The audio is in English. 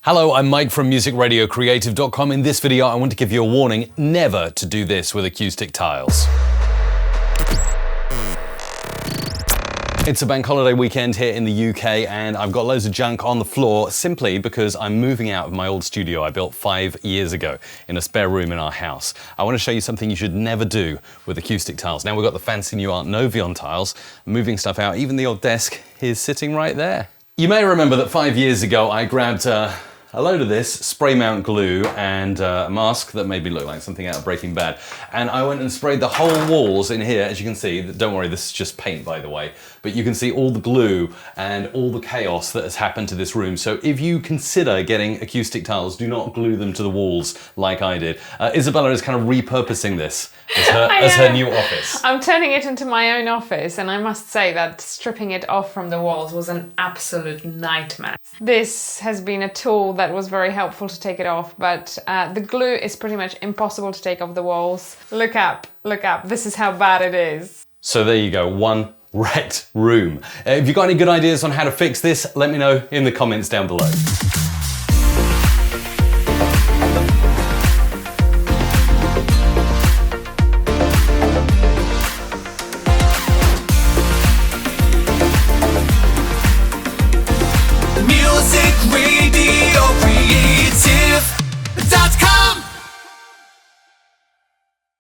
Hello, I'm Mike from musicradiocreative.com. In this video, I want to give you a warning never to do this with acoustic tiles. It's a bank holiday weekend here in the UK and I've got loads of junk on the floor simply because I'm moving out of my old studio I built 5 years ago in a spare room in our house. I want to show you something you should never do with acoustic tiles. Now we've got the fancy new Art Nouveau tiles, moving stuff out, even the old desk is sitting right there. You may remember that 5 years ago I grabbed a load of this spray mount glue and a mask that made me look like something out of Breaking Bad. And I went and sprayed the whole walls in here, as you can see. Don't worry, this is just paint, by the way. But you can see all the glue and all the chaos that has happened to this room. So if you consider getting acoustic tiles, do not glue them to the walls like I did. Isabella is kind of repurposing this as her new office. I'm turning it into my own office, and I must say that stripping it off from the walls was an absolute nightmare. This has been a tool that was very helpful to take it off, but the glue is pretty much impossible to take off the walls. Look up, this is how bad it is. So there you go, one wrecked room. If you've got any good ideas on how to fix this, let me know in the comments down below.